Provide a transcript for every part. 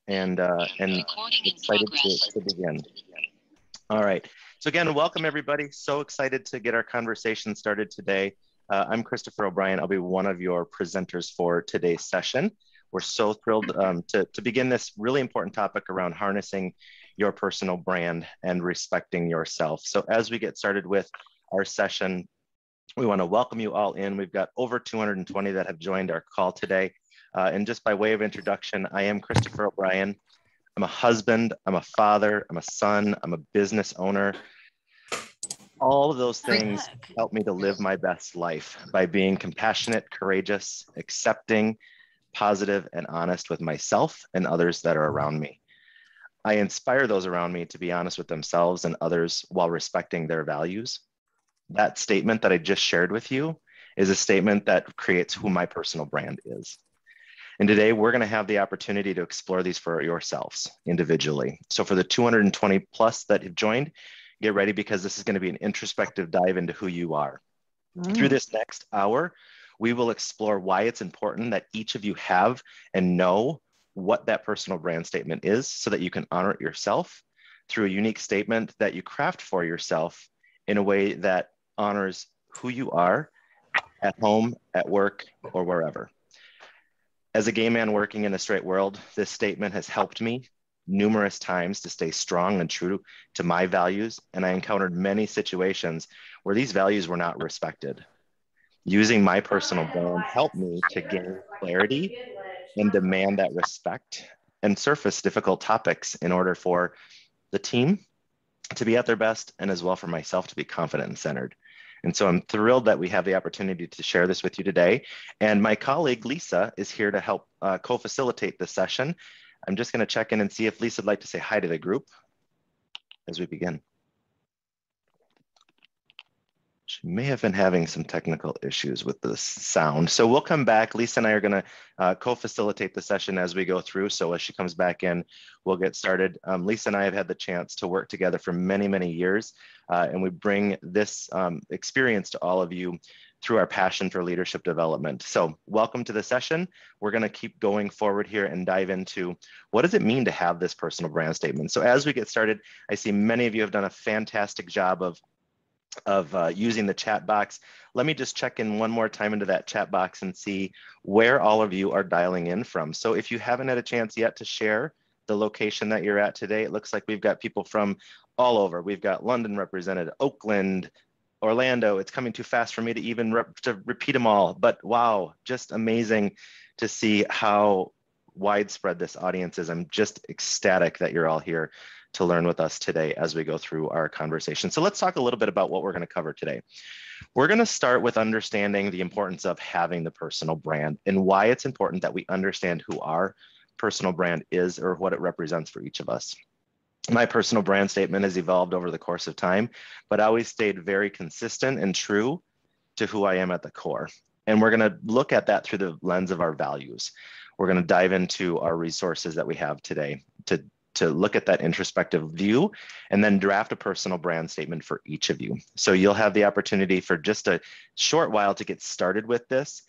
and excited to begin. All right. So again, welcome everybody. So excited to get our conversation started today. I'm Christopher O'Brien. I'll be one of your presenters for today's session. We're so thrilled to begin this really important topic around harnessing your personal brand and respecting yourself. So as we get started with our session, we want to welcome you all in. We've got over 220 that have joined our call today. And just by way of introduction, I am Christopher O'Brien. I'm a husband, I'm a father, I'm a son, I'm a business owner. All of those things help me to live my best life by being compassionate, courageous, accepting, positive, and honest with myself and others that are around me. I inspire those around me to be honest with themselves and others while respecting their values. That statement that I just shared with you is a statement that creates who my personal brand is. And today we're going to have the opportunity to explore these for yourselves individually. So for the 220 plus that have joined, get ready because this is going to be an introspective dive into who you are. Through this next hour, we will explore why it's important that each of you have and know what that personal brand statement is so that you can honor it yourself through a unique statement that you craft for yourself in a way that honors who you are at home, at work, or wherever. As a gay man working in a straight world, this statement has helped me numerous times to stay strong and true to my values, and I encountered many situations where these values were not respected. Using my personal brand helped me to gain clarity and demand that respect and surface difficult topics in order for the team to be at their best and as well for myself to be confident and centered. And so I'm thrilled that we have the opportunity to share this with you today. And my colleague, Lisa, is here to help co-facilitate this session. I'm just going to check in and see if Lisa would like to say hi to the group as we begin. She may have been having some technical issues with the sound. So we'll come back. Lisa and I are going to co-facilitate the session as we go through. So as she comes back in, we'll get started. Lisa and I have had the chance to work together for many, many years. And we bring this experience to all of you through our passion for leadership development. So welcome to the session. We're going to keep going forward here and dive into what does it mean to have this personal brand statement. So as we get started, I see many of you have done a fantastic job of using the chat box. Let me just check in one more time into that chat box and see where all of you are dialing in from. So if you haven't had a chance yet to share the location that you're at today, it looks like we've got people from all over. We've got London represented, Oakland, Orlando. It's coming too fast for me to even repeat them all, but wow, just amazing to see how widespread this audience is. I'm just ecstatic that you're all here to learn with us today as we go through our conversation. So let's talk a little bit about what we're going to cover today. We're going to start with understanding the importance of having the personal brand and why it's important that we understand who our personal brand is or what it represents for each of us. My personal brand statement has evolved over the course of time, but I always stayed very consistent and true to who I am at the core. And we're going to look at that through the lens of our values. We're going to dive into our resources that we have today to look at that introspective view and then draft a personal brand statement for each of you. So you'll have the opportunity for just a short while to get started with this.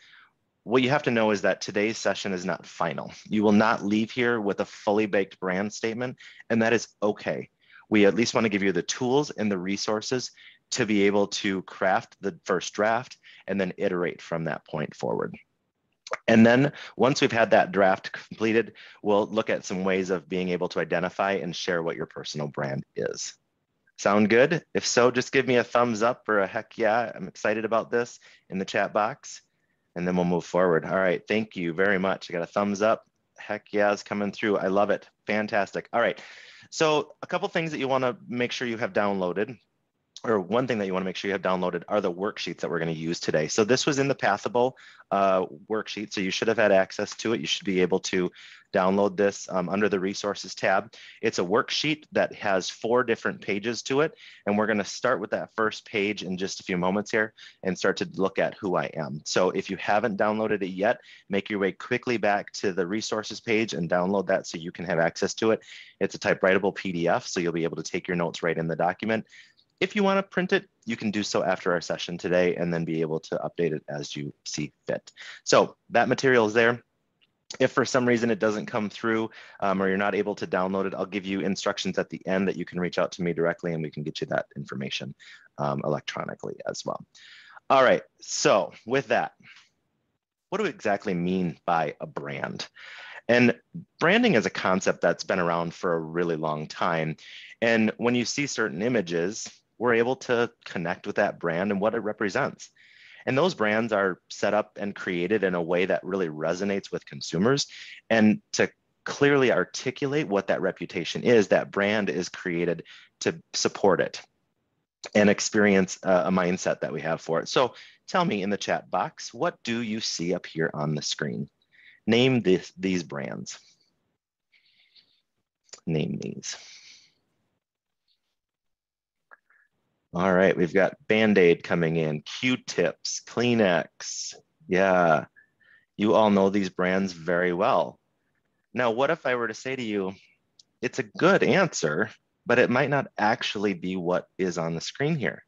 What you have to know is that today's session is not final. You will not leave here with a fully baked brand statement, and that is okay. We at least want to give you the tools and the resources to be able to craft the first draft and then iterate from that point forward. And then once we've had that draft completed, we'll look at some ways of being able to identify and share what your personal brand is. Sound good? If so, just give me a thumbs up or a heck yeah, I'm excited about this in the chat box, and then we'll move forward. All right, thank you very much. I got a thumbs up. Heck yeah is coming through. I love it. Fantastic. All right, so a couple things that you want to make sure you have downloaded, or one thing that you want to make sure you have downloaded are the worksheets that we're going to use today. So this was in the Pathable worksheet, so you should have had access to it. You should be able to download this under the resources tab. It's a worksheet that has 4 different pages to it, and we're going to start with that first page in just a few moments here and start to look at who I am. So if you haven't downloaded it yet, make your way quickly back to the resources page and download that so you can have access to it. It's a typewritable PDF, so you'll be able to take your notes right in the document. If you want to print it, you can do so after our session today and then be able to update it as you see fit. So that material is there. If for some reason it doesn't come through or you're not able to download it, I'll give you instructions at the end that you can reach out to me directly and we can get you that information electronically as well. All right, so with that, what do we exactly mean by a brand? And branding is a concept that's been around for a really long time. And when you see certain images, we're able to connect with that brand and what it represents. And those brands are set up and created in a way that really resonates with consumers. And to clearly articulate what that reputation is, that brand is created to support it and experience a mindset that we have for it. So tell me in the chat box, what do you see up here on the screen? Name these brands. Name these. All right, we've got Band-Aid coming in, Q-tips, Kleenex. Yeah, you all know these brands very well. Now, what if I were to say to you, it's a good answer, but it might not actually be what is on the screen here.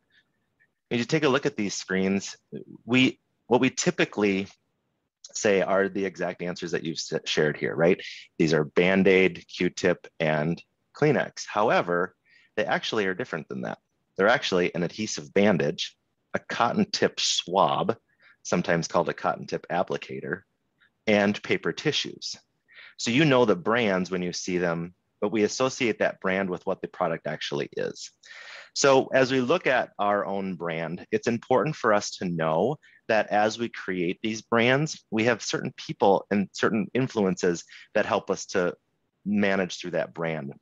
If you take a look at these screens, what we typically say are the exact answers that you've shared here, right? These are Band-Aid, Q-tip, and Kleenex. However, they actually are different than that. They're actually an adhesive bandage, a cotton tip swab, sometimes called a cotton tip applicator, and paper tissues. So you know the brands when you see them, but we associate that brand with what the product actually is. So as we look at our own brand, it's important for us to know that as we create these brands, we have certain people and certain influences that help us to manage through that brand.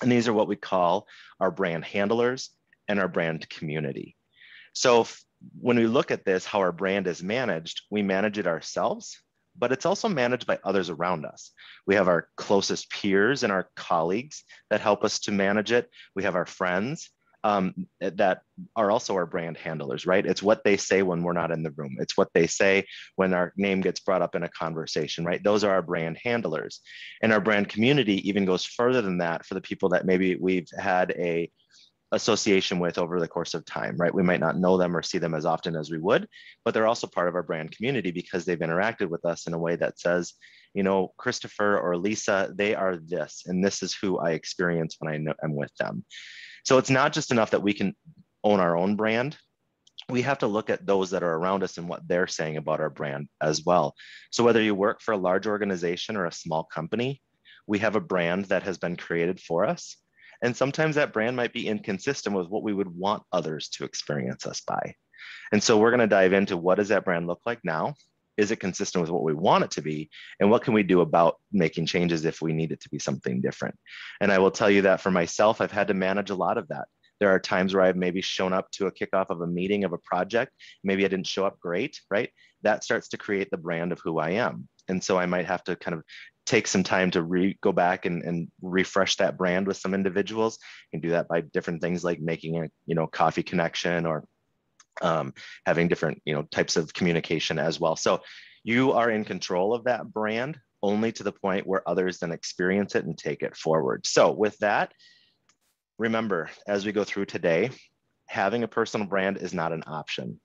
And these are what we call our brand handlers and our brand community. So when we look at this, how our brand is managed, we manage it ourselves, but it's also managed by others around us. We have our closest peers and our colleagues that help us to manage it. We have our friends that are also our brand handlers, right? It's what they say when we're not in the room. It's what they say when our name gets brought up in a conversation, right? Those are our brand handlers. And our brand community even goes further than that for the people that maybe we've had a association with over the course of time, right? We might not know them or see them as often as we would, but they're also part of our brand community because they've interacted with us in a way that says, you know, Christopher or Lisa, they are this, and this is who I experience when I'm with them. So it's not just enough that we can own our own brand. We have to look at those that are around us and what they're saying about our brand as well. So whether you work for a large organization or a small company, we have a brand that has been created for us. And sometimes that brand might be inconsistent with what we would want others to experience us by. And so we're going to dive into what does that brand look like now? Is it consistent with what we want it to be? And what can we do about making changes if we need it to be something different? And I will tell you that for myself, I've had to manage a lot of that. There are times where I've maybe shown up to a kickoff of a meeting of a project. Maybe I didn't show up great, right? That starts to create the brand of who I am. And so I might have to kind of take some time to go back and refresh that brand with some individuals. You can do that by different things like making a coffee connection or having different types of communication as well. So you are in control of that brand only to the point where others then experience it and take it forward. So with that, remember, as we go through today, having a personal brand is not an option.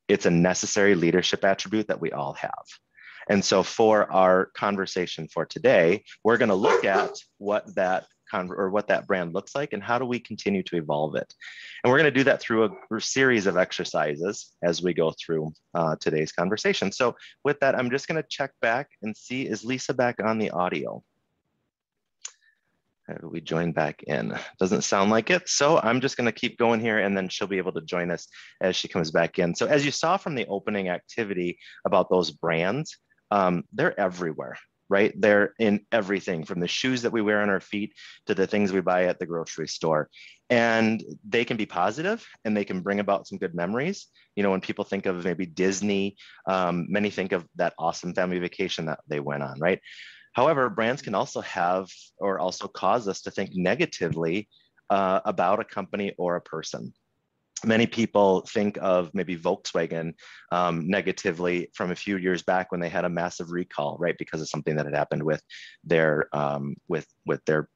It's a necessary leadership attribute that we all have. And so for our conversation for today, we're going to look at what that brand looks like and how do we continue to evolve it. And we're going to do that through a series of exercises as we go through today's conversation. So with that, I'm just going to check back and see, is Lisa back on the audio? How do we join back in? Doesn't sound like it. So I'm just going to keep going here and then she'll be able to join us as she comes back in. So as you saw from the opening activity about those brands, they're everywhere, right? They're in everything from the shoes that we wear on our feet to the things we buy at the grocery store. And they can be positive and they can bring about some good memories. You know, when people think of maybe Disney, many think of that awesome family vacation that they went on, right? However, brands can also have or also cause us to think negatively about a company or a person. Many people think of maybe Volkswagen negatively from a few years back when they had a massive recall, right, because of something that had happened with their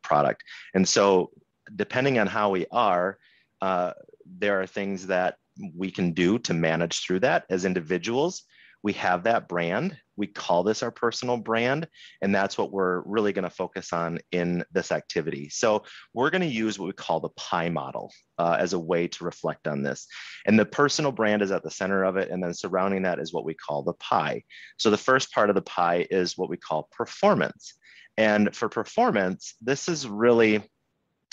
product. And so, depending on how we are, there are things that we can do to manage through that as individuals. we have that brand. We call this our personal brand, and that's what we're really going to focus on in this activity. So we're going to use what we call the pie model as a way to reflect on this. And the personal brand is at the center of it, and then surrounding that is what we call the pie. So the first part of the pie is what we call performance. And for performance, this is really,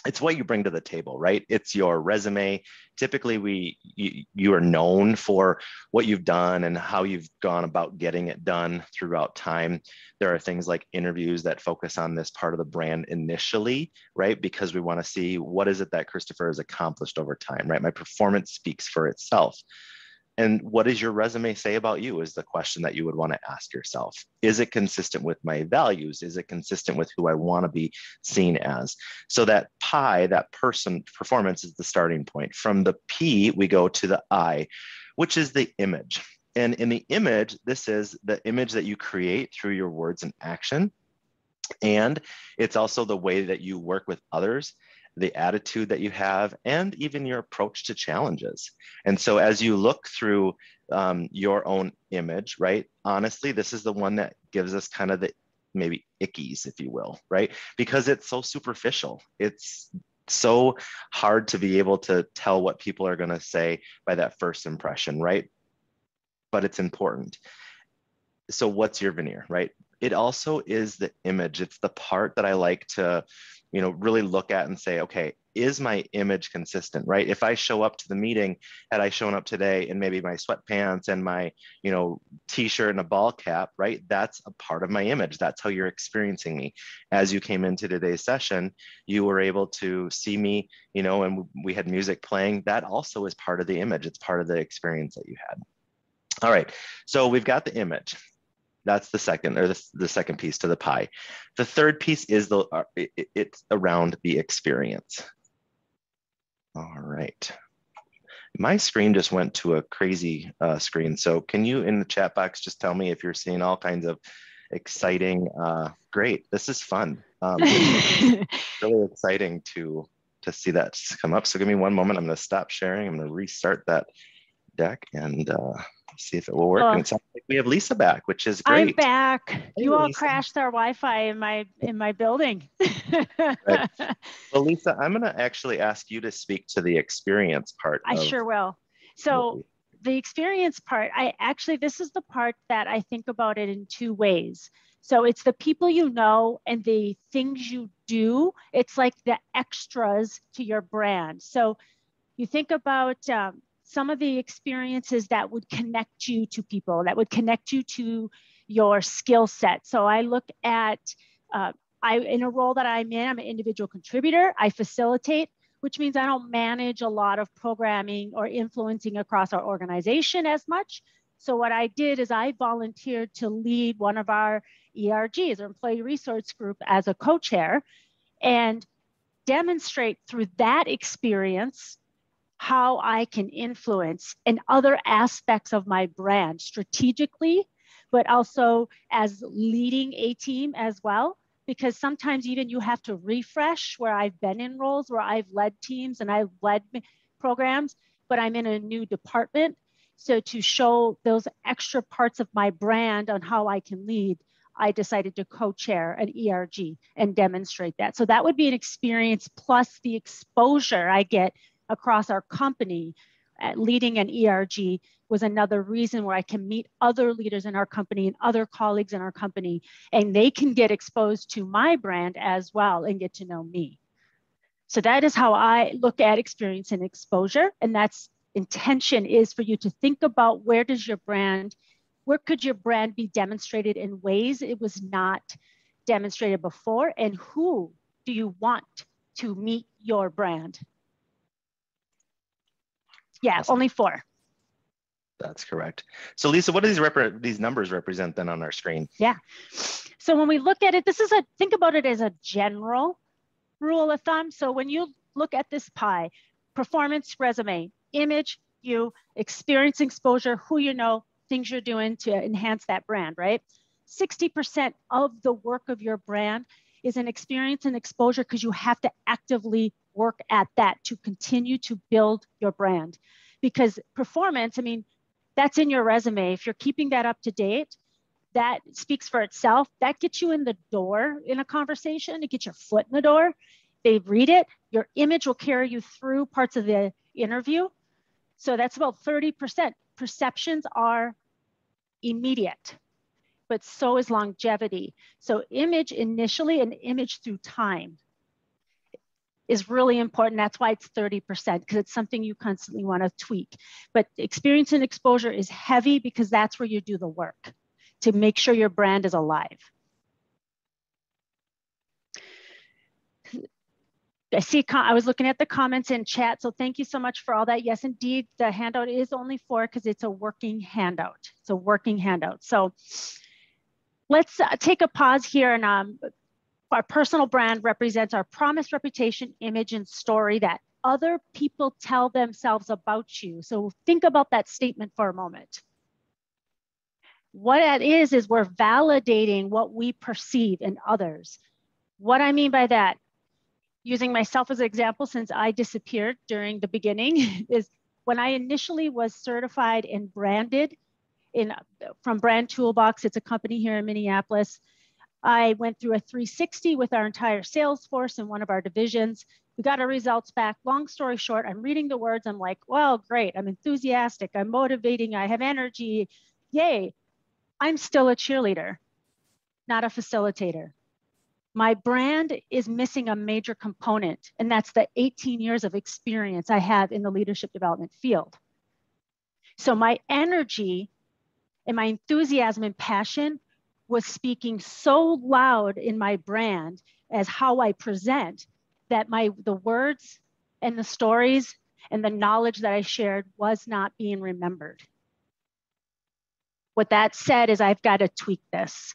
it's what you bring to the table, right? It's your resume. Typically, you are known for what you've done and how you've gone about getting it done throughout time. There are things like interviews that focus on this part of the brand initially, right? Because we want to see what is it that Christopher has accomplished over time, right? My performance speaks for itself. And what does your resume say about you is the question that you would want to ask yourself. Is it consistent with my values? Is it consistent with who I want to be seen as? So that pie, that person performance is the starting point. From the P, we go to the I, which is the image. And in the image, this is the image that you create through your words and action. And it's also the way that you work with others, the attitude that you have, and even your approach to challenges. And so as you look through your own image, right, honestly, this is the one that gives us kind of the maybe ickies, if you will, right? Because it's so superficial. It's so hard to be able to tell what people are going to say by that first impression, right? But it's important. So what's your veneer, right? It also is the image. It's the part that I like to, really look at and say, okay, is my image consistent, right? If I show up to the meeting, had I shown up today in maybe my sweatpants and my, t-shirt and a ball cap, right? That's a part of my image. That's how you're experiencing me. As you came into today's session, you were able to see me, and we had music playing. That also is part of the image. It's part of the experience that you had. All right, so we've got the image. That's the second, or the second piece to the pie. The third piece is it's around the experience. All right. My screen just went to a crazy screen. So can you in the chat box just tell me if you're seeing all kinds of exciting, great, this is fun. It's really exciting to see that come up. So give me one moment. I'm gonna stop sharing. I'm gonna restart that deck and see if it will work. And it sounds like we have Lisa back, which is great. I'm back. Hey, you all Lisa. crashed our Wi-Fi in my building. Right. Well, Lisa, I'm going to actually ask you to speak to the experience part. I sure will. So the experience part, this is the part that I think about it in two ways. So it's the people you know and the things you do. It's like the extras to your brand. So you think about some of the experiences that would connect you to people, that would connect you to your skill set. So I look at, in a role that I'm in, I'm an individual contributor. I facilitate, which means I don't manage a lot of programming or influencing across our organization as much. So what I did is I volunteered to lead one of our ERGs, or Employee Resource Group, as a co-chair, and demonstrate through that experience how I can influence in other aspects of my brand strategically, but also as leading a team as well. Because sometimes even you have to refresh, where I've been in roles where I've led teams and I've led programs, but I'm in a new department. So to show those extra parts of my brand on how I can lead, I decided to co-chair an ERG and demonstrate that. So that would be an experience plus the exposure I get across our company. Leading an ERG was another reason where I can meet other leaders in our company and other colleagues in our company, and they can get exposed to my brand as well and get to know me. So that is how I look at experience and exposure. And that's intention, is for you to think about where could your brand be demonstrated in ways it was not demonstrated before, and who do you want to meet your brand? Yeah, awesome. Only 4. That's correct. So Lisa, what do these numbers represent then on our screen? Yeah. So when we look at it, think about it as a general rule of thumb. So when you look at this pie, performance, resume, image, you, experience, exposure, who you know, things you're doing to enhance that brand, right? 60% of the work of your brand is an experience and exposure, because you have to actively work at that to continue to build your brand. Because performance, That's in your resume. If you're keeping that up to date, that speaks for itself. That gets you in the door in a conversation. It gets your foot in the door. They read it. Your image will carry you through parts of the interview. So that's about 30%. Perceptions are immediate, but so is longevity. So image initially and image through time is really important. That's why it's 30%, because it's something you constantly want to tweak. But experience and exposure is heavy because that's where you do the work to make sure your brand is alive. I was looking at the comments in chat, so thank you so much for all that. Yes, indeed, the handout is only 4 because it's a working handout. It's a working handout. So let's take a pause here. And our personal brand represents our promise, reputation, image, and story that other people tell themselves about you. So think about that statement for a moment. What that is we're validating what we perceive in others. What I mean by that, using myself as an example, since I disappeared during the beginning, is when I initially was certified and branded from Brand Toolbox. It's a company here in Minneapolis. I went through a 360 with our entire sales force in one of our divisions. We got our results back. Long story short, I'm reading the words. I'm like, well, great. I'm enthusiastic. I'm motivating. I have energy. Yay. I'm still a cheerleader, not a facilitator. My brand is missing a major component, and that's the 18 years of experience I have in the leadership development field. So my energy and my enthusiasm and passion was speaking so loud in my brand as how I present that the words and the stories and the knowledge that I shared was not being remembered. What that said is I've got to tweak this.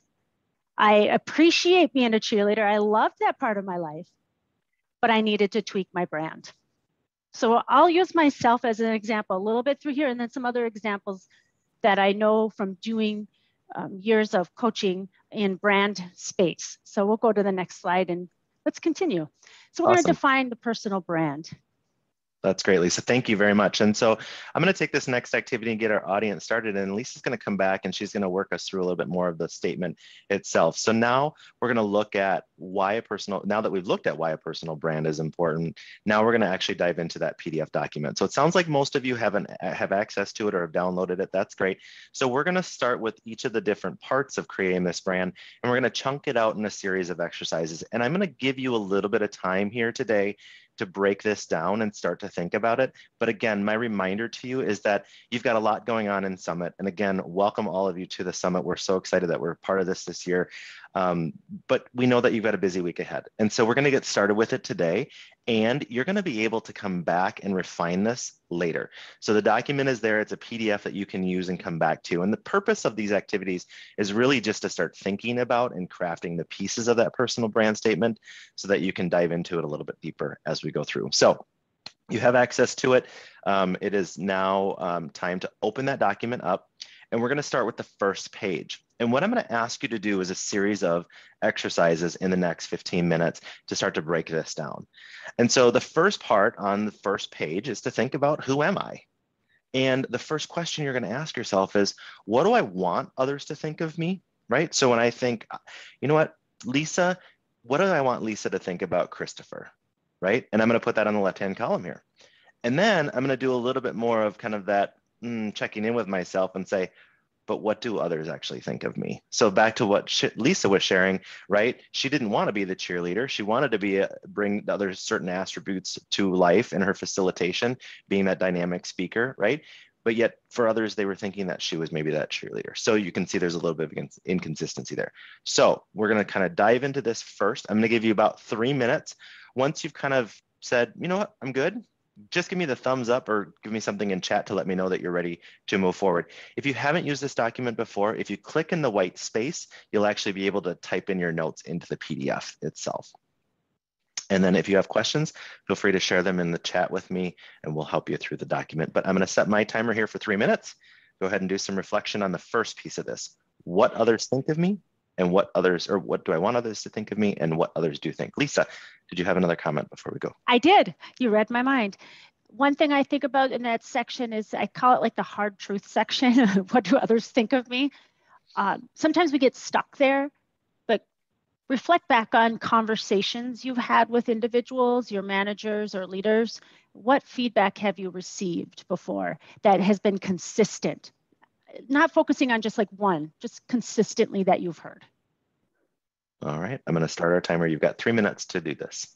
I appreciate being a cheerleader. I loved that part of my life, but I needed to tweak my brand. So I'll use myself as an example a little bit through here, and then some other examples that I know from doing years of coaching in brand space. So we'll go to the next slide and let's continue. So we're going to define the personal brand. That's great, Lisa. Thank you very much. And so I'm going to take this next activity and get our audience started. And Lisa's going to come back and she's going to work us through a little bit more of the statement itself. So now we're going to look at now that we've looked at why a personal brand is important, now we're going to actually dive into that PDF document. So it sounds like most of you have access to it or have downloaded it. That's great. So we're going to start with each of the different parts of creating this brand, and we're going to chunk it out in a series of exercises. And I'm going to give you a little bit of time here today to break this down and start to think about it. But again, my reminder to you is that you've got a lot going on in Summit. And again, welcome all of you to the Summit. We're so excited that we're part of this year. But we know that you've got a busy week ahead. And so we're going to get started with it today. And you're going to be able to come back and refine this later. So the document is there. It's a PDF that you can use and come back to. And the purpose of these activities is really just to start thinking about and crafting the pieces of that personal brand statement so that you can dive into it a little bit deeper as we go through. So you have access to it. It is now time to open that document up. And we're going to start with the first page. And what I'm going to ask you to do is a series of exercises in the next 15 minutes to start to break this down. And so the first part on the first page is to think about, who am I? And the first question you're going to ask yourself is, what do I want others to think of me? Right? So when I think, you know what, Lisa, what do I want Lisa to think about Christopher? Right? And I'm going to put that on the left-hand column here. And then I'm going to do a little bit more of kind of that checking in with myself and say, but what do others actually think of me? So back to what Lisa was sharing, right? She didn't want to be the cheerleader. She wanted to bring other certain attributes to life in her facilitation, being that dynamic speaker, right? But yet for others, they were thinking that she was maybe that cheerleader. So you can see there's a little bit of inconsistency there. So we're going to kind of dive into this first. I'm going to give you about 3 minutes. Once you've kind of said, you know what, I'm good, just give me the thumbs up or give me something in chat to let me know that you're ready to move forward. If you haven't used this document before, if you click in the white space, you'll actually be able to type in your notes into the PDF itself. And then if you have questions, feel free to share them in the chat with me and we'll help you through the document. But I'm going to set my timer here for 3 minutes. Go ahead and do some reflection on the first piece of this. What others think of me and what do I want others to think of me and what others do think. Lisa, did you have another comment before we go? I did. You read my mind. one thing I think about in that section is I call it like the hard truth section. What do others think of me? Sometimes we get stuck there, but reflect back on conversations you've had with individuals, your managers or leaders. What feedback have you received before that has been consistent? Not focusing on just like one, just consistently that you've heard. All right, I'm going to start our timer. You've got 3 minutes to do this.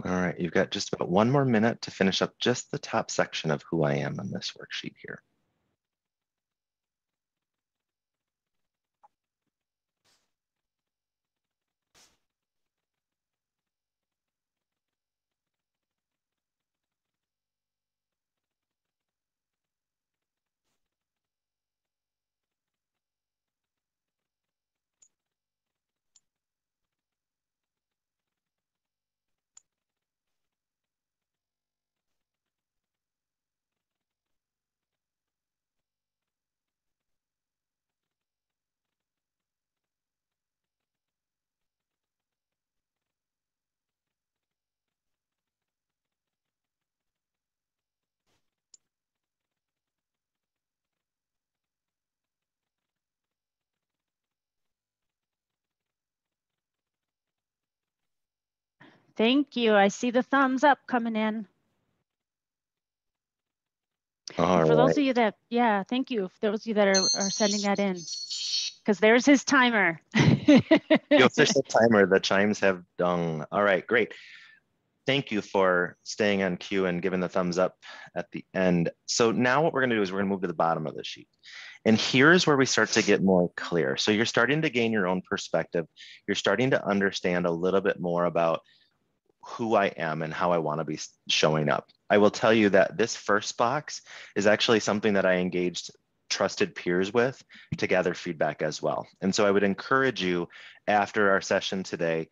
All right, you've got just about 1 more minute to finish up just the top section of who I am on this worksheet here. Thank you. I see the thumbs up coming in. All And for those right. of you that, yeah, thank you. For those of you that are sending that in, because there's his timer. The official timer, the chimes have done. All right, great. Thank you for staying on cue and giving the thumbs up at the end. So now what we're going to do is we're going to move to the bottom of the sheet. And here's where we start to get more clear. So you're starting to gain your own perspective. You're starting to understand a little bit more about who I am and how I want to be showing up. I will tell you that this first box is actually something that I engaged trusted peers with to gather feedback as well. And so I would encourage you after our session today,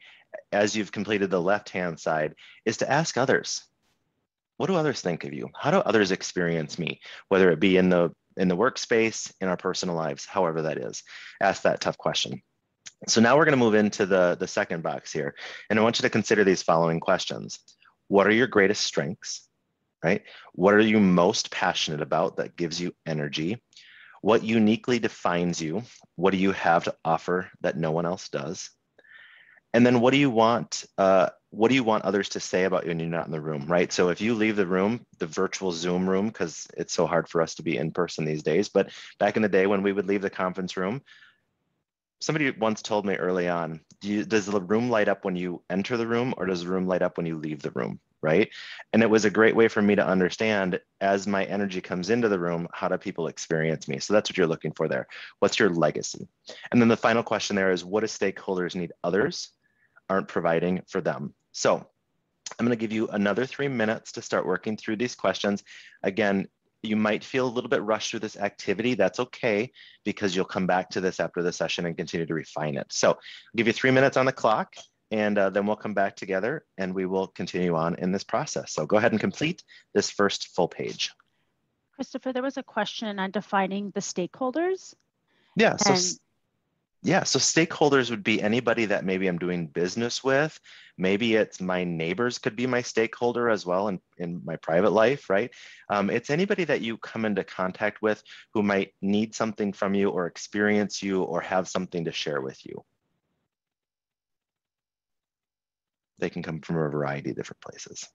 as you've completed the left-hand side, is to ask others. What do others think of you? How do others experience me? Whether it be in the workspace, in our personal lives, however that is. Ask that tough question. So now we're going to move into the second box here. And I want you to consider these following questions. What are your greatest strengths, right? What are you most passionate about that gives you energy? What uniquely defines you? What do you have to offer that no one else does? And then what do you want others to say about you when you're not in the room, right? So if you leave the room, the virtual Zoom room, because it's so hard for us to be in person these days, but back in the day when we would leave the conference room, somebody once told me early on, does the room light up when you enter the room, or does the room light up when you leave the room? Right. And it was a great way for me to understand, as my energy comes into the room, how do people experience me? So that's what you're looking for there. What's your legacy? And then the final question there is, what do stakeholders need others aren't providing for them? So I'm going to give you another 3 minutes to start working through these questions. Again, you might feel a little bit rushed through this activity. That's okay, because you'll come back to this after the session and continue to refine it. So I'll give you 3 minutes on the clock, and then we'll come back together and we will continue on in this process. So go ahead and complete this first full page. Christopher, there was a question on defining the stakeholders. Yeah, so stakeholders would be anybody that maybe I'm doing business with. Maybe it's my neighbors could be my stakeholder as well in my private life, right? It's anybody that you come into contact with who might need something from you or experience you or have something to share with you. They can come from a variety of different places.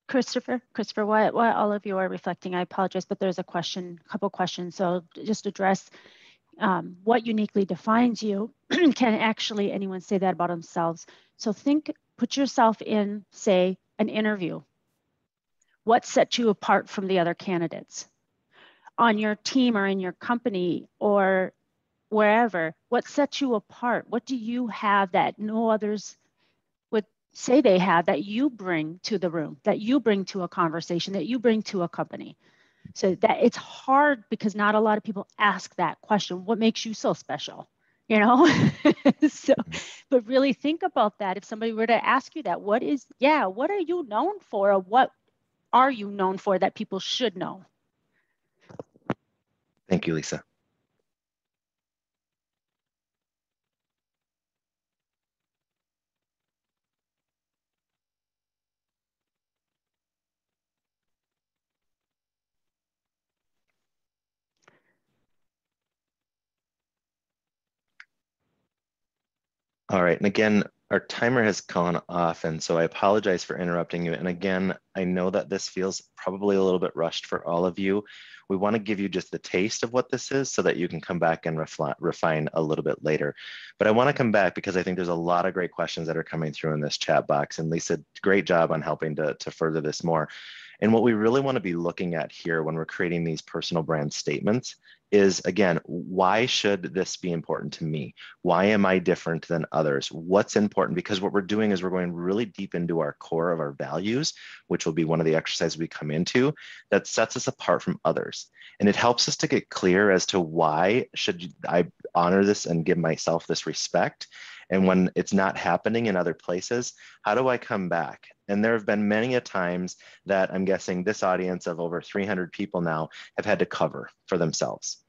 Christopher, while all of you are reflecting, I apologize, but there's a couple questions. So just address what uniquely defines you. Can actually anyone say that about themselves? So put yourself in, say, an interview. What sets you apart from the other candidates? On your team or in your company or wherever, what sets you apart? What do you have that no others would say they have, that you bring to the room, that you bring to a conversation, that you bring to a company? So that it's hard because not a lot of people ask that question. What makes you so special? You know? So, but really think about that. If somebody were to ask you that, what are you known for? Or what are you known for that people should know? Thank you, Lisa. All right, and again, our timer has gone off, and so I apologize for interrupting you. And again, I know that this feels probably a little bit rushed for all of you. We want to give you just the taste of what this is so that you can come back and refine a little bit later. But I want to come back because I think there's a lot of great questions that are coming through in this chat box. And Lisa, great job on helping to further this more. And what we really want to be looking at here when we're creating these personal brand statements is, again, why should this be important to me? Why am I different than others? What's important? Because what we're doing is we're going really deep into our core of our values, which will be one of the exercises we come into, that sets us apart from others. And it helps us to get clear as to why should I honor this and give myself this respect. And when it's not happening in other places, how do I come back? And there have been many a times that I'm guessing this audience of over 300 people now have had to cover for themselves.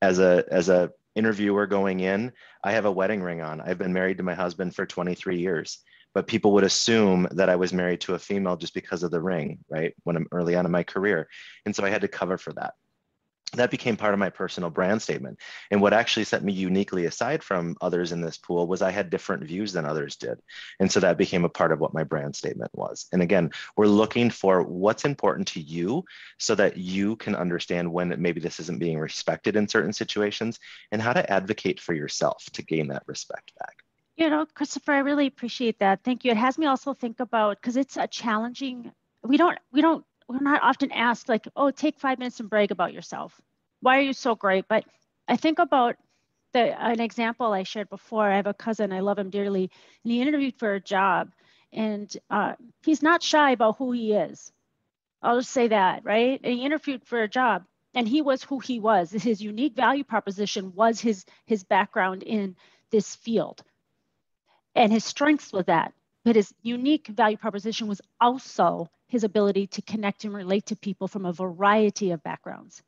As a interviewer going in, I have a wedding ring on. I've been married to my husband for 23 years, but people would assume that I was married to a female just because of the ring, right? When I'm early on in my career. And so I had to cover for that. that became part of my personal brand statement. And what actually set me uniquely aside from others in this pool was I had different views than others did. And so that became a part of what my brand statement was. And again, we're looking for what's important to you so that you can understand when maybe this isn't being respected in certain situations and how to advocate for yourself to gain that respect back. You know, Christopher, I really appreciate that. Thank you. It has me also think about, because it's a challenging, we're not often asked like, oh, take 5 minutes and brag about yourself. Why are you so great? But I think about an example I shared before. I have a cousin, I love him dearly, and he interviewed for a job, and he's not shy about who he is. I'll just say that, right? And he interviewed for a job, and he was who he was. His unique value proposition was his background in this field, and his strengths was that. But his unique value proposition was also his ability to connect and relate to people from a variety of backgrounds.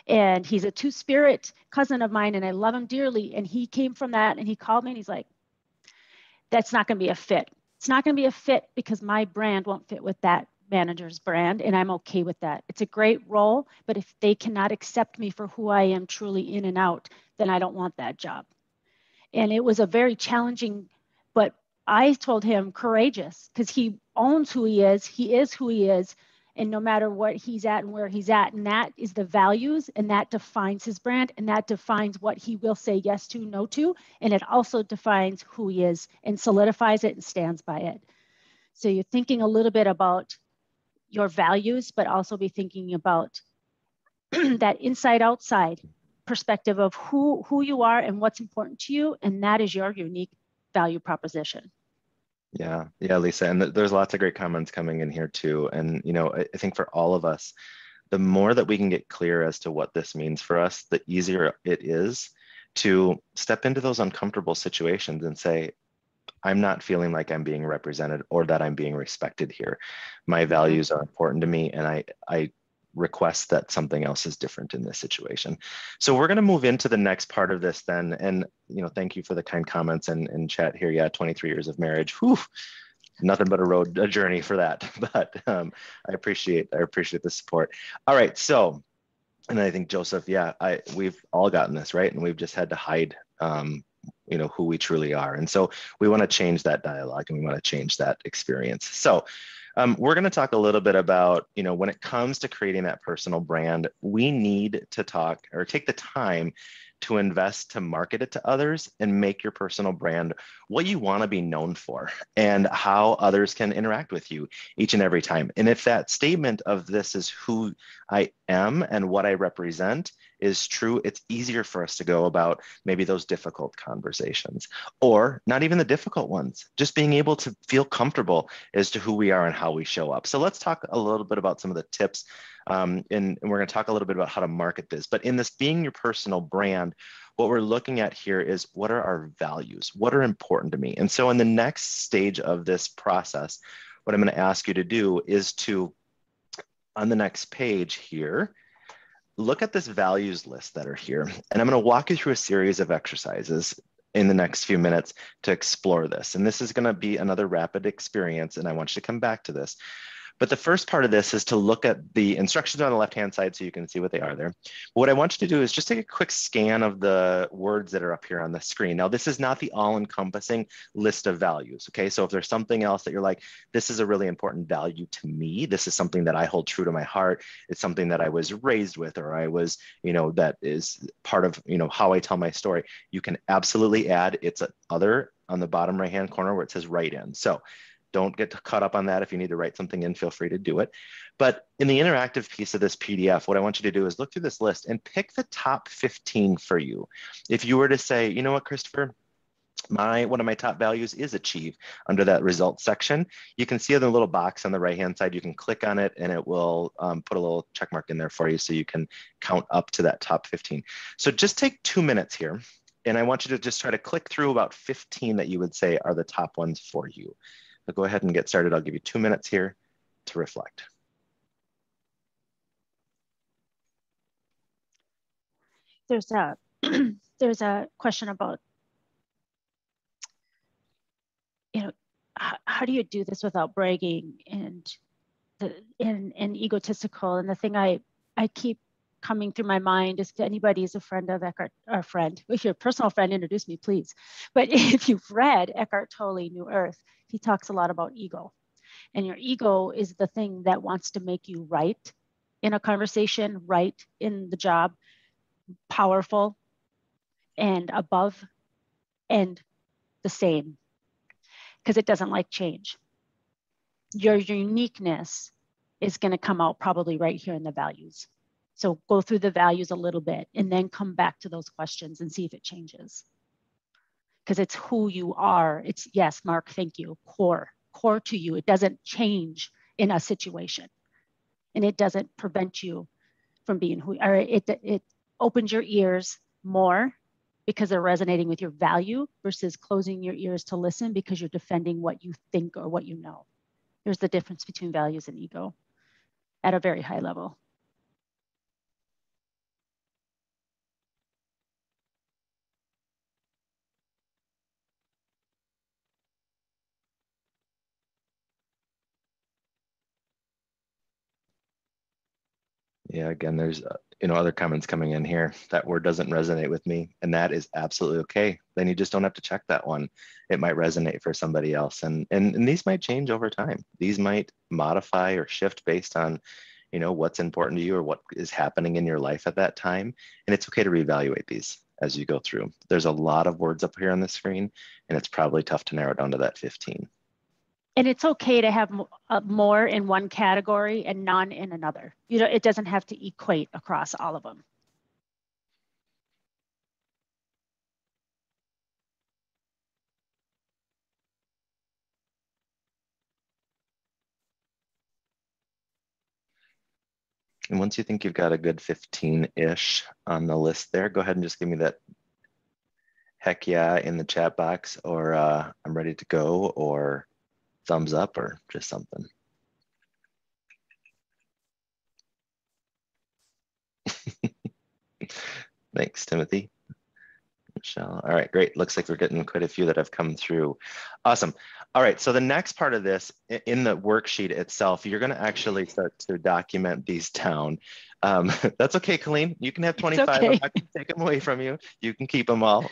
And he's a two-spirit cousin of mine, and I love him dearly. And he came from that, and he called me, and he's like, that's not going to be a fit. It's not going to be a fit because my brand won't fit with that manager's brand, and I'm okay with that. It's a great role, but if they cannot accept me for who I am truly in and out, then I don't want that job. And it was a very challenging, but I told him courageous, because he owns who he is who he is, and no matter what he's at and where he's at, and that is the values, and that defines his brand, and that defines what he will say yes to, no to, and it also defines who he is and solidifies it and stands by it. So you're thinking a little bit about your values, but also be thinking about that inside outside perspective of who you are and what's important to you, and that is your unique value proposition. Yeah, Lisa, and there's lots of great comments coming in here too. And I think for all of us, the more that we can get clear as to what this means for us, the easier it is to step into those uncomfortable situations and say, I'm not feeling like I'm being represented or that I'm being respected here. My values are important to me, and I request that something else is different in this situation. So we're going to move into the next part of this then. And, thank you for the kind comments and chat here. Yeah, 23 years of marriage. Whew, nothing but a journey for that. But I appreciate the support. All right. So, and I think Joseph, yeah, we've all gotten this, right? And we've just had to hide who we truly are. And so we want to change that dialogue, and we want to change that experience. So we're going to talk a little bit about, when it comes to creating that personal brand, we need to talk or take the time to invest to market it to others and make your personal brand what you want to be known for and how others can interact with you each and every time. And if that statement of this is who I am and what I represent is true, it's easier for us to go about maybe those difficult conversations, or not even the difficult ones, just being able to feel comfortable as to who we are and how we show up. So let's talk a little bit about some of the tips, and we're going to talk a little bit about how to market this. But in this being your personal brand, what we're looking at here is, what are our values? What are important to me? And so in the next stage of this process, what I'm going to ask you to do is to, on the next page here, look at this values list that are here. And I'm going to walk you through a series of exercises in the next few minutes to explore this. And this is going to be another rapid experience, and I want you to come back to this. But the first part of this is to look at the instructions on the left-hand side so you can see what they are there. But what I want you to do is just take a quick scan of the words that are up here on the screen. Now, this is not the all-encompassing list of values, okay? So if there's something else that you're like, this is a really important value to me, this is something that I hold true to my heart, it's something that I was raised with, or I was, that is part of, how I tell my story, you can absolutely add, it's other on the bottom right-hand corner where it says write in. So don't get caught up on that. If you need to write something in, feel free to do it. But in the interactive piece of this PDF, what I want you to do is look through this list and pick the top 15 for you. If you were to say, you know what, Christopher, one of my top values is achieve, under that results section, you can see the little box on the right-hand side. You can click on it and it will put a little check mark in there for you so you can count up to that top 15. So just take 2 minutes here. And I want you to just try to click through about 15 that you would say are the top ones for you. So go ahead and get started. I'll give you 2 minutes here to reflect. There's a there's a question about, how do you do this without bragging and egotistical? And the thing I keep coming through my mind, if anybody is a friend of Eckhart, or friend, if you're a personal friend, introduce me, please. But if you've read Eckhart Tolle, New Earth, he talks a lot about ego. And your ego is the thing that wants to make you right in a conversation, right in the job, powerful and above and the same, because it doesn't like change. Your uniqueness is going to come out probably right here in the values. So go through the values a little bit and then come back to those questions and see if it changes. Because it's who you are. It's, yes, Mark, thank you, core to you. It doesn't change in a situation. And it doesn't prevent you from being who, or it opens your ears more because they're resonating with your value versus closing your ears to listen because you're defending what you think or what you know. There's the difference between values and ego at a very high level. Yeah, again, there's other comments coming in here. That word doesn't resonate with me, and that is absolutely okay. Then you just don't have to check that one. It might resonate for somebody else, and these might change over time. These might modify or shift based on, what's important to you or what is happening in your life at that time. And it's okay to reevaluate these as you go through. There's a lot of words up here on the screen, and it's probably tough to narrow down to that 15. And it's okay to have more in one category and none in another. It doesn't have to equate across all of them. And once you think you've got a good 15-ish on the list there, go ahead and just give me that heck yeah in the chat box, or I'm ready to go, or thumbs up, or just something. Thanks, Timothy. Michelle. All right, great. Looks like we're getting quite a few that have come through. Awesome. All right, so the next part of this, in the worksheet itself, you're going to actually start to document these down. That's okay, Colleen. You can have 25. Okay. I'm not going to take them away from you. You can keep them all.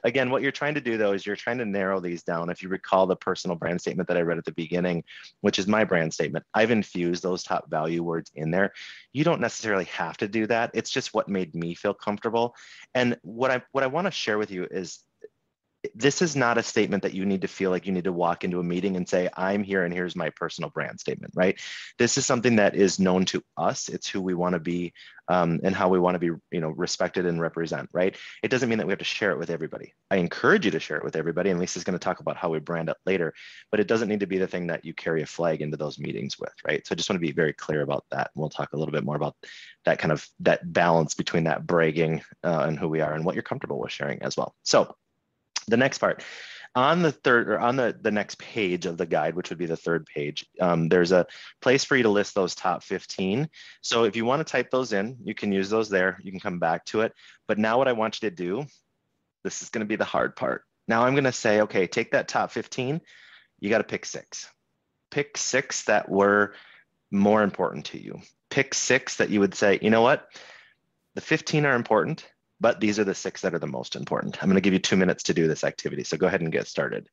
Again, what you're trying to do, though, is you're trying to narrow these down. If you recall the personal brand statement that I read at the beginning, which is my brand statement, I've infused those top value words in there. You don't necessarily have to do that. It's just what made me feel comfortable. And what I want to share with you is, this is not a statement that you need to feel like you need to walk into a meeting and say, I'm here and here's my personal brand statement, right? This is something that is known to us. It's who we want to be, and how we want to be, respected and represent, right? It doesn't mean that we have to share it with everybody. I encourage you to share it with everybody, and Lisa's going to talk about how we brand it later, but it doesn't need to be the thing that you carry a flag into those meetings with, right? So I just want to be very clear about that. And we'll talk a little bit more about that that balance between that bragging and who we are and what you're comfortable with sharing as well. So the next part, on the third, or on the next page of the guide, which would be the third page, there's a place for you to list those top 15. So if you want to type those in, you can use those there. You can come back to it. But now what I want you to do, this is going to be the hard part. Now I'm going to say, okay, take that top 15. You got to pick 6. Pick 6 that were more important to you. Pick 6 that you would say, you know what? The 15 are important, but these are the 6 that are the most important. I'm going to give you 2 minutes to do this activity. So go ahead and get started.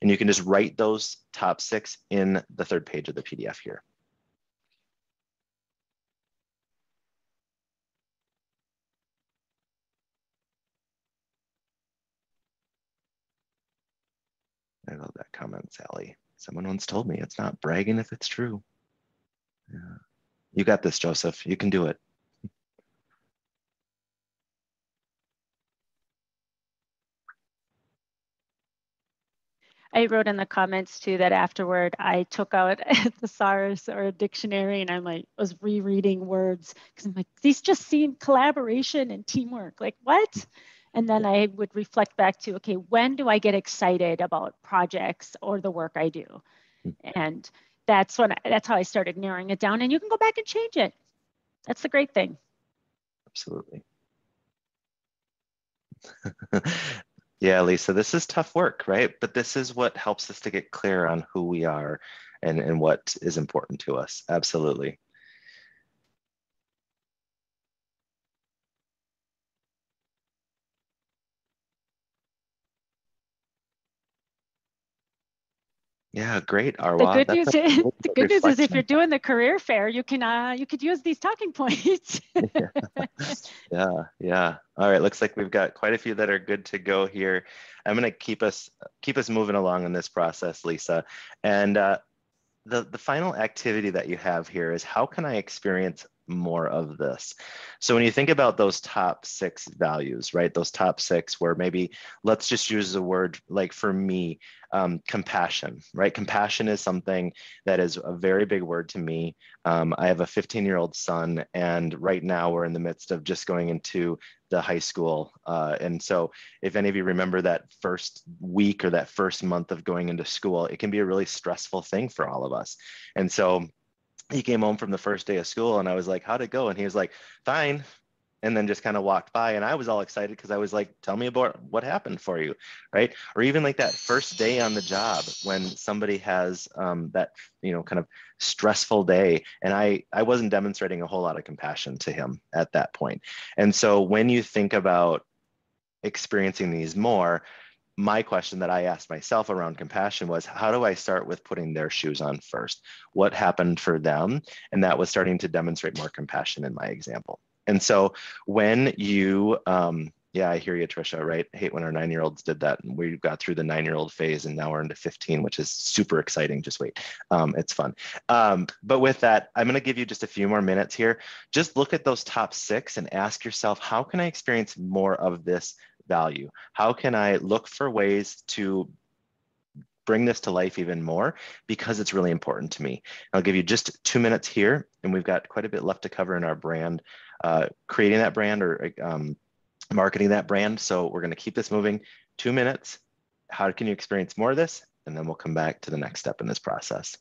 And you can just write those top 6 in the third page of the PDF here. I love that comment, Sally. Someone once told me it's not bragging if it's true. Yeah. You got this, Joseph. You can do it. I wrote in the comments too that afterward I took out a thesaurus or a dictionary, and I was rereading words because I'm like, these just seem collaboration and teamwork. Like, what? And then I would reflect back to, okay, when do I get excited about projects or the work I do? And that's how I started narrowing it down. And you can go back and change it. That's the great thing. Absolutely. Yeah, Lisa, this is tough work, right? But this is what helps us to get clear on who we are and what is important to us. Absolutely. Yeah, great, The Arwa. good That's news a is, really the good good news is if you're reflection. doing the career fair, you could use these talking points. Yeah, yeah. All right, looks like we've got quite a few that are good to go here. I'm going to keep us moving along in this process, Lisa. And the final activity that you have here is how can I experience more of this? So when you think about those top 6 values, right? Those top 6 where maybe let's just use the word like for me, compassion, right? Compassion is something that is a very big word to me. I have a 15-year-old son, and right now we're in the midst of just going into the high school. And so if any of you remember that first week or that first month of going into school, it can be a really stressful thing for all of us. And so he came home from the first day of school and I was like, how'd it go? And he was like, fine. And then just kind of walked by. And I was all excited because I was like, tell me about what happened for you, right? Or even like that first day on the job when somebody has that, kind of stressful day. And I wasn't demonstrating a whole lot of compassion to him at that point. And so when you think about experiencing these more, my question that I asked myself around compassion was, how do I start with putting their shoes on first? What happened for them? And that was starting to demonstrate more compassion in my example. And so when you, yeah, I hear you, Trisha, right? I hate when our 9-year-olds did that. And we got through the 9-year-old phase and now we're into 15, which is super exciting. Just wait. It's fun. But with that, I'm going to give you just a few more minutes here. Just look at those top 6 and ask yourself, how can I experience more of this value? How can I look for ways to bring this to life even more because it's really important to me? I'll give you just 2 minutes here, and we've got quite a bit left to cover in our brand, creating that brand or marketing that brand. So we're going to keep this moving. 2 minutes. How can you experience more of this? And then we'll come back to the next step in this process.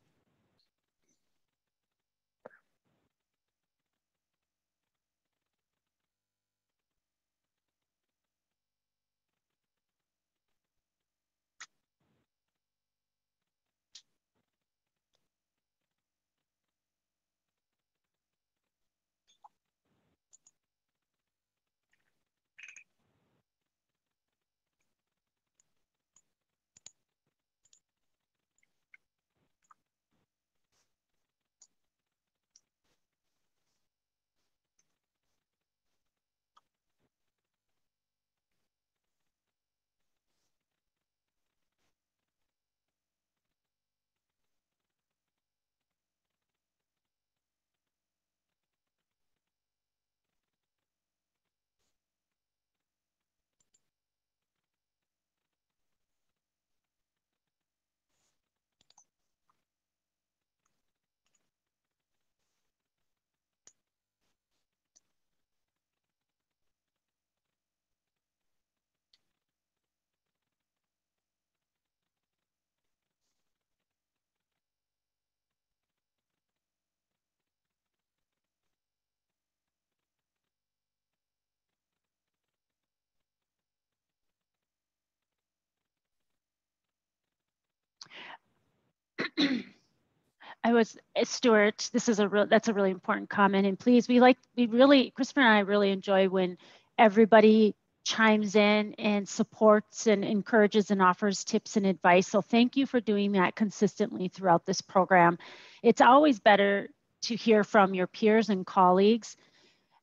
Stuart, that's a really important comment. And please, Christopher and I really enjoy when everybody chimes in and supports and encourages and offers tips and advice. So thank you for doing that consistently throughout this program. It's always better to hear from your peers and colleagues.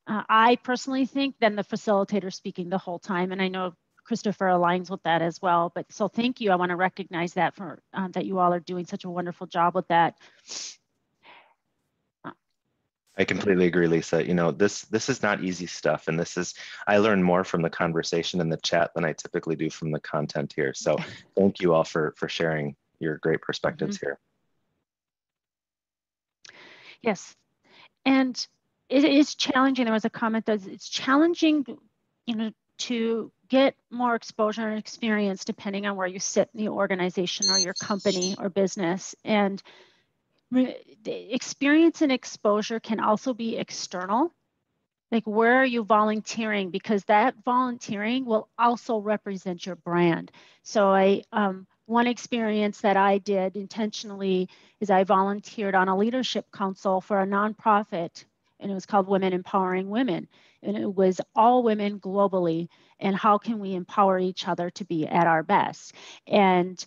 I personally think than the facilitator speaking the whole time. And I know Christopher aligns with that as well. But so thank you. I want to recognize that for that you all are doing such a wonderful job with that. I completely agree, Lisa. This is not easy stuff, and I learn more from the conversation in the chat than I typically do from the content here. So thank you all for sharing your great perspectives here. Yes, and it is challenging. There was a comment that it's challenging, to get more exposure and experience depending on where you sit in the organization or your company or business. And the experience and exposure can also be external. Like, where are you volunteering? Because that volunteering will also represent your brand. So one experience that I did intentionally is I volunteered on a leadership council for a nonprofit, and it was called Women Empowering Women. And it was all women globally, and how can we empower each other to be at our best? And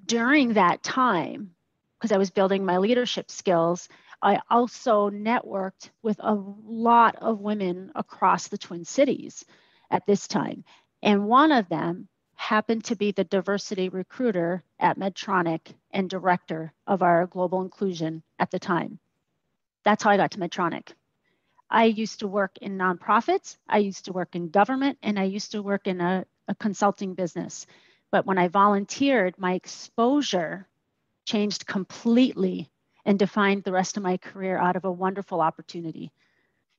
during that time, because I was building my leadership skills, I also networked with a lot of women across the Twin Cities at this time. And one of them happened to be the diversity recruiter at Medtronic and director of our global inclusion at the time. That's how I got to Medtronic. I used to work in nonprofits, I used to work in government, and I used to work in a consulting business. But when I volunteered, my exposure changed completely and defined the rest of my career out of a wonderful opportunity,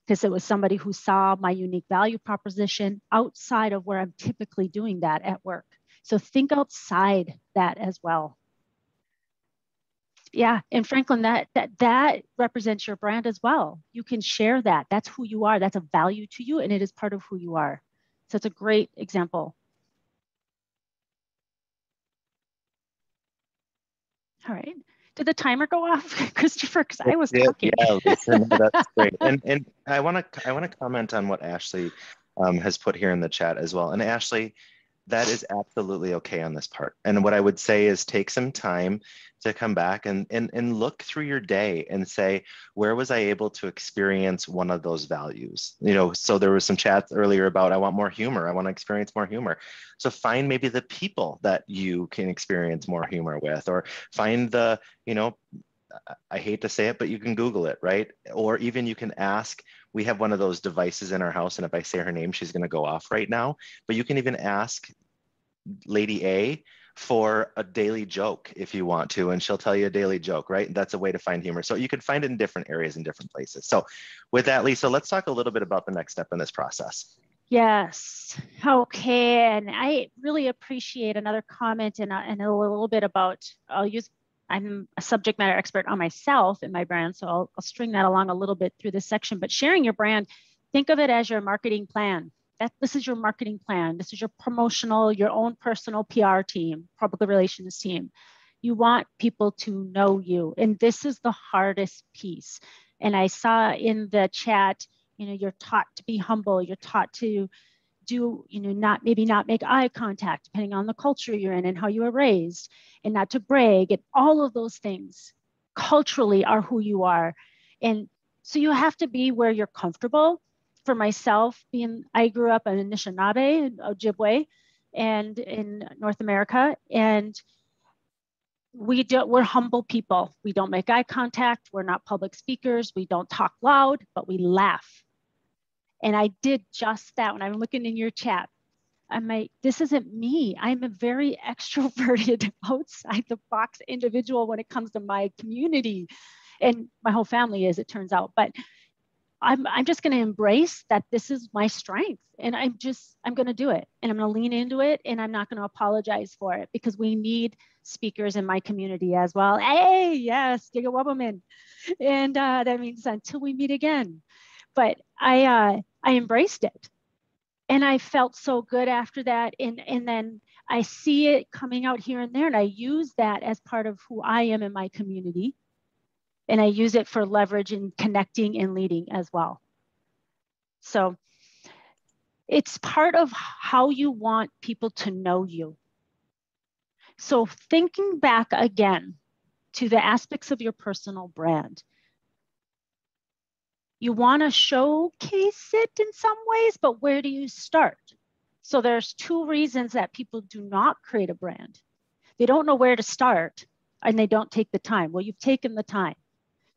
because it was somebody who saw my unique value proposition outside of where I'm typically doing that at work. So think outside that as well. Yeah, and Franklin, that represents your brand as well. You can share that. That's who you are. That's a value to you, and it is part of who you are. So it's a great example. All right. Did the timer go off, Christopher? Because I was talking. Yeah, Lisa, no, that's great. And I want to comment on what Ashley has put here in the chat as well. And Ashley, that is absolutely okay on this part. And what I would say is take some time to come back and look through your day and say, where was I able to experience one of those values? You know, so there was some chats earlier about, I want more humor. I want to experience more humor. So find maybe the people that you can experience more humor with, or find the, you know, I hate to say it, but you can Google it, right? Or even you can ask, we have one of those devices in our house, and if I say her name, she's going to go off right now. But you can even ask Lady A for a daily joke if you want to, and she'll tell you a daily joke, right? That's a way to find humor. So you can find it in different areas in different places. So with that, Lisa, let's talk a little bit about the next step in this process. Yes. Okay. And I really appreciate another comment and a little bit about, I'm a subject matter expert on myself and my brand, so I'll string that along a little bit through this section. But sharing your brand, think of it as your marketing plan. This is your marketing plan. This is your promotional, your own personal PR team, public relations team. You want people to know you. And this is the hardest piece. And I saw in the chat, you know, you're taught to be humble. You're taught to do, you know, not make eye contact, depending on the culture you're in and how you were raised, and not to brag, and all of those things culturally are who you are. And so you have to be where you're comfortable. For myself, I grew up in Anishinaabe, Ojibwe, and in North America, and we're humble people. We don't make eye contact. We're not public speakers. We don't talk loud, but we laugh. And I did just that when I'm looking in your chat. This isn't me. I'm a very extroverted, outside the box individual when it comes to my community. And my whole family is, it turns out. But I'm just going to embrace that this is my strength. And I'm going to do it. And I'm going to lean into it. And I'm not going to apologize for it, because we need speakers in my community as well. Hey, yes, Giga woman. And that means until we meet again. But I embraced it, and I felt so good after that. And then I see it coming out here and there, and I use that as part of who I am in my community. And I use it for leverage and connecting and leading as well. So it's part of how you want people to know you. So thinking back again to the aspects of your personal brand, you want to showcase it in some ways, but where do you start? So there's two reasons that people do not create a brand. They don't know where to start, and they don't take the time. Well, you've taken the time.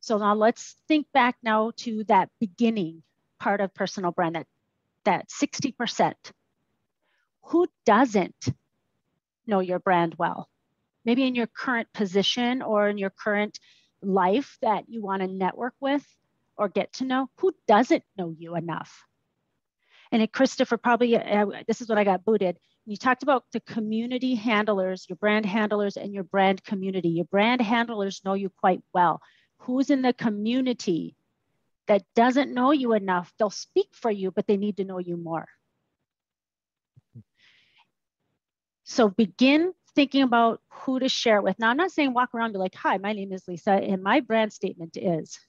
So now let's think back now to that beginning part of personal brand, that 60%. Who doesn't know your brand well? Maybe in your current position or in your current life that you want to network with or get to know. Who doesn't know you enough? And Christopher, probably, this is what I got booted. You talked about the community handlers, your brand handlers, and your brand community. Your brand handlers know you quite well. Who's in the community that doesn't know you enough? They'll speak for you, but they need to know you more. So begin thinking about who to share with. Now, I'm not saying walk around and be like, hi, my name is Lisa, and my brand statement is.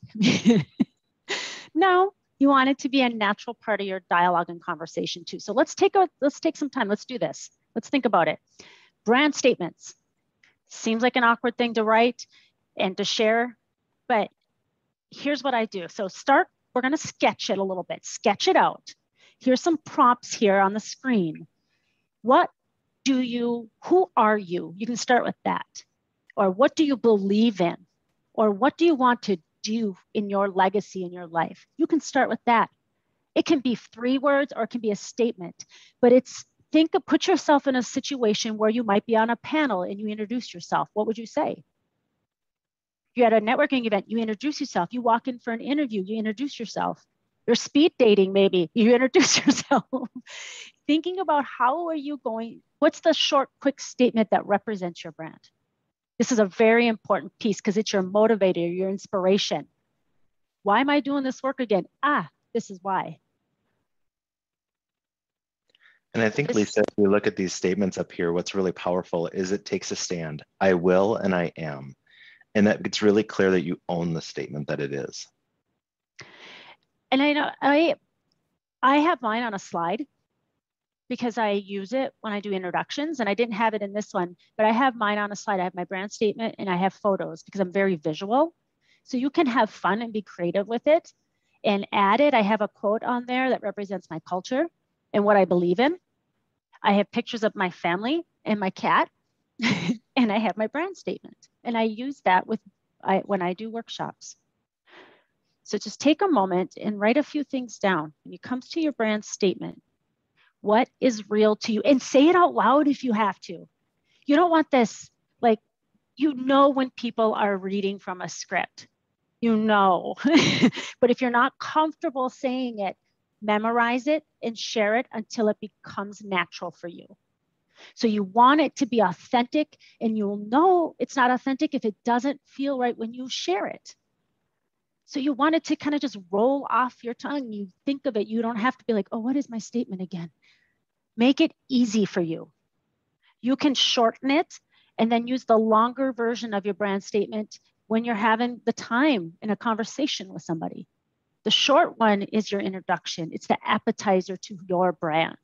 No, you want it to be a natural part of your dialogue and conversation too. So let's take some time. Let's do this. Let's think about it. Brand statements. Seems like an awkward thing to write and to share, but here's what I do. So we're going to sketch it a little bit, sketch it out. Here's some prompts here on the screen. Who are you? You can start with that. Or what do you believe in? Or what do you want to do in your legacy in your life? You can start with that. It can be 3 words or it can be a statement, but put yourself in a situation where you might be on a panel and you introduce yourself. What would you say? You're at a networking event, you introduce yourself. You walk in for an interview, you introduce yourself. You're speed dating, maybe, you introduce yourself. Thinking about what's the short, quick statement that represents your brand? This is a very important piece because it's your motivator, your inspiration. Why am I doing this work again? This is why. And I think, Lisa, if we look at these statements up here, what's really powerful is it takes a stand. I will and I am. And that it's really clear that you own the statement that it is. And I know I have mine on a slide because I use it when I do introductions, and I didn't have it in this one, but I have mine on a slide. I have my brand statement and I have photos because I'm very visual. So you can have fun and be creative with it and add it. I have a quote on there that represents my culture and what I believe in. I have pictures of my family and my cat, and I have my brand statement. And I use that when I do workshops. So just take a moment and write a few things down. When it comes to your brand statement, what is real to you? And say it out loud if you have to. You don't want this, when people are reading from a script, but if you're not comfortable saying it, memorize it and share it until it becomes natural for you. So you want it to be authentic, and you'll know it's not authentic if it doesn't feel right when you share it. So you want it to kind of just roll off your tongue. You think of it. You don't have to be like, oh, what is my statement again? Make it easy for you. You can shorten it and then use the longer version of your brand statement when you're having the time in a conversation with somebody. The short one is your introduction. It's the appetizer to your brand.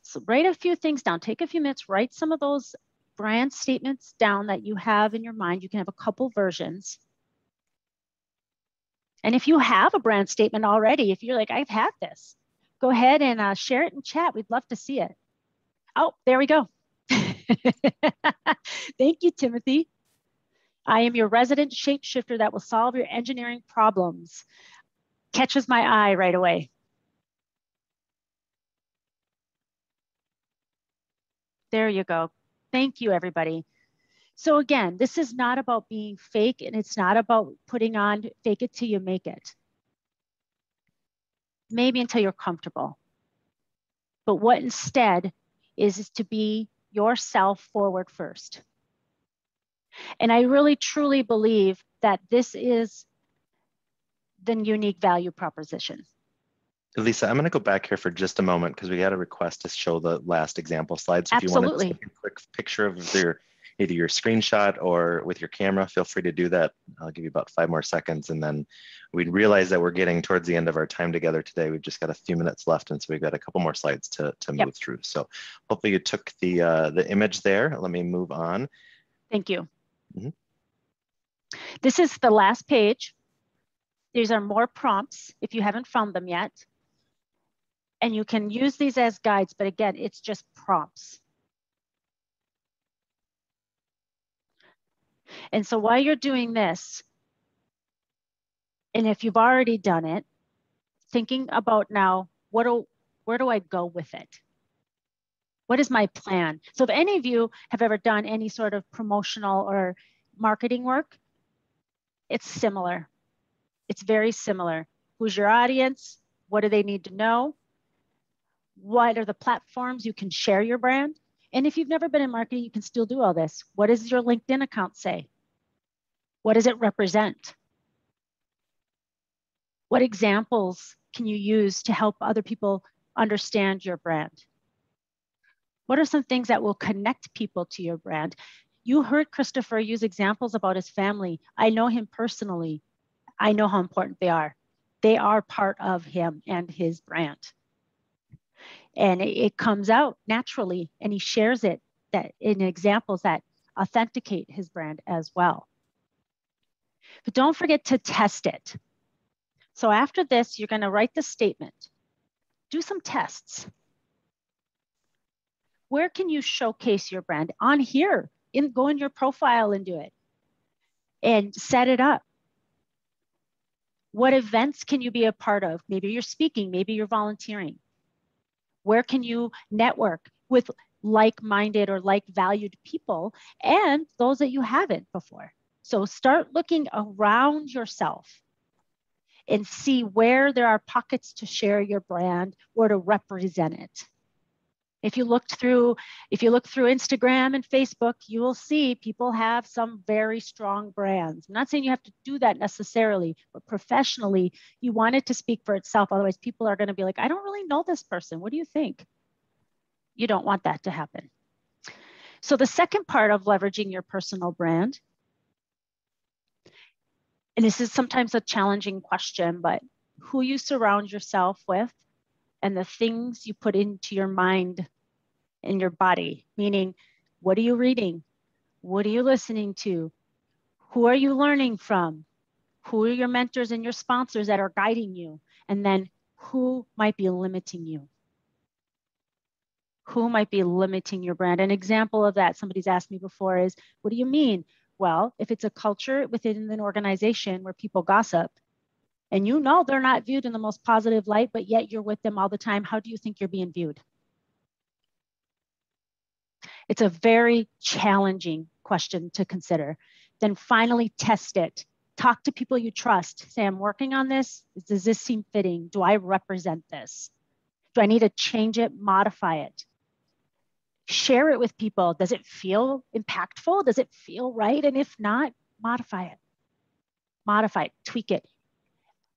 So write a few things down. Take a few minutes, write some of those brand statements down that you have in your mind. You can have a couple versions. And if you have a brand statement already, if you're like, I've had this, go ahead and share it in chat. We'd love to see it. Oh, there we go. Thank you, Timothy. I am your resident shapeshifter that will solve your engineering problems. Catches my eye right away. There you go. Thank you, everybody. So again, this is not about being fake, and it's not about putting on fake it till you make it. Maybe until you're comfortable. But what instead is to be yourself forward first. And I really, truly believe that this is the unique value proposition. Lisa, I'm going to go back here for just a moment because we had a request to show the last example slide. So if you want to take a quick picture of either your screenshot or with your camera, feel free to do that. I'll give you about 5 more seconds, and then we realize that we're getting towards the end of our time together today. We've just got a few minutes left, and so we've got a couple more slides to move through. So hopefully you took the image there. Let me move on. Thank you. Mm-hmm. This is the last page. These are more prompts if you haven't found them yet. And you can use these as guides, but again, it's just prompts. And so while you're doing this, and if you've already done it, thinking about now, where do I go with it? What is my plan? So if any of you have ever done any sort of promotional or marketing work, it's similar. It's very similar. Who's your audience? What do they need to know? What are the platforms you can share your brand? And if you've never been in marketing, you can still do all this. What does your LinkedIn account say? What does it represent? What examples can you use to help other people understand your brand? What are some things that will connect people to your brand? You heard Christopher use examples about his family. I know him personally. I know how important they are. They are part of him and his brand. And it comes out naturally, and he shares it in examples that authenticate his brand as well. But don't forget to test it. So after this, you're going to write the statement. Do some tests. Where can you showcase your brand? On here, go in your profile and do it. And set it up. What events can you be a part of? Maybe you're speaking, maybe you're volunteering. Where can you network with like-minded or like-valued people and those that you haven't before? So start looking around yourself and see where there are pockets to share your brand or to represent it. If you look through Instagram and Facebook, you will see people have some very strong brands. I'm not saying you have to do that necessarily, but professionally, you want it to speak for itself. Otherwise, people are going to be like, I don't really know this person. What do you think? You don't want that to happen. So the second part of leveraging your personal brand, and this is sometimes a challenging question, but who you surround yourself with and the things you put into your mind and your body, meaning what are you reading? What are you listening to? Who are you learning from? Who are your mentors and your sponsors that are guiding you? And then who might be limiting you? Who might be limiting your brand? An example of that somebody's asked me before is, what do you mean? Well, if it's a culture within an organization where people gossip and you know they're not viewed in the most positive light, but yet you're with them all the time, how do you think you're being viewed? It's a very challenging question to consider. Then finally test it. Talk to people you trust. Say, I'm working on this. Does this seem fitting? Do I represent this? Do I need to change it, modify it? Share it with people. Does it feel impactful? Does it feel right? And if not, modify it. Modify it, tweak it.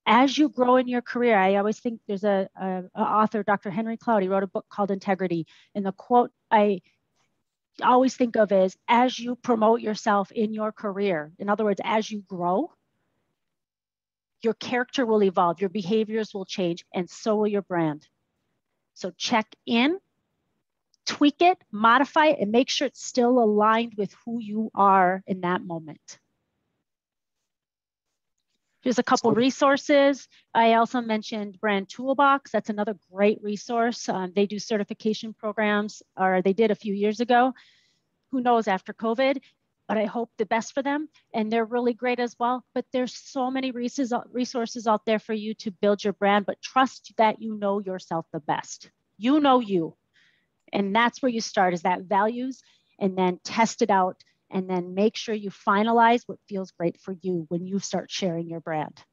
As you grow in your career, I always think there's a author, Dr. Henry Cloud, he wrote a book called Integrity. And the quote I always think of is, as you promote yourself in your career, in other words, as you grow, your character will evolve, your behaviors will change, and so will your brand. So check in, tweak it, modify it, and make sure it's still aligned with who you are in that moment. Here's a couple resources. I also mentioned Brand Toolbox. That's another great resource. They do certification programs, or they did a few years ago. Who knows after COVID, but I hope the best for them. And they're really great as well. But there's so many resources out there for you to build your brand, but trust that you know yourself the best. You know you. And that's where you start, is that values, and then test it out, and then make sure you finalize what feels great for you when you start sharing your brand.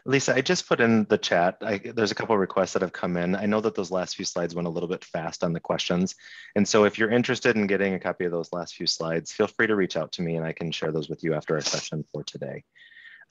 Lisa, I just put in the chat, there's a couple of requests that have come in. I know that those last few slides went a little bit fast on the questions. And so if you're interested in getting a copy of those last few slides, feel free to reach out to me and I can share those with you after our session for today.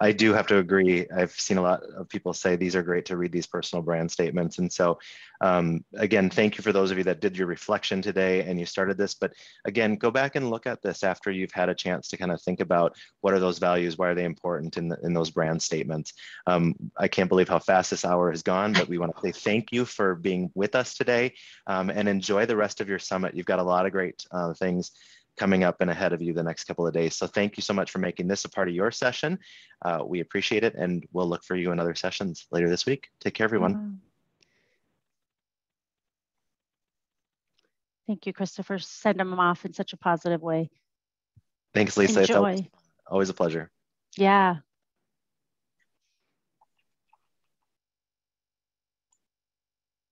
I do have to agree. I've seen a lot of people say these are great to read, these personal brand statements. And so again, thank you for those of you that did your reflection today and you started this. But again, go back and look at this after you've had a chance to kind of think about what are those values, why are they important in those brand statements. I can't believe how fast this hour has gone, but we want to say thank you for being with us today and enjoy the rest of your summit. You've got a lot of great things coming up and ahead of you the next couple of days. So thank you so much for making this a part of your session. We appreciate it, and we'll look for you in other sessions later this week. Take care, everyone. Thank you, Christopher. Send them off in such a positive way. Thanks, Lisa. Enjoy. It's always a pleasure. Yeah.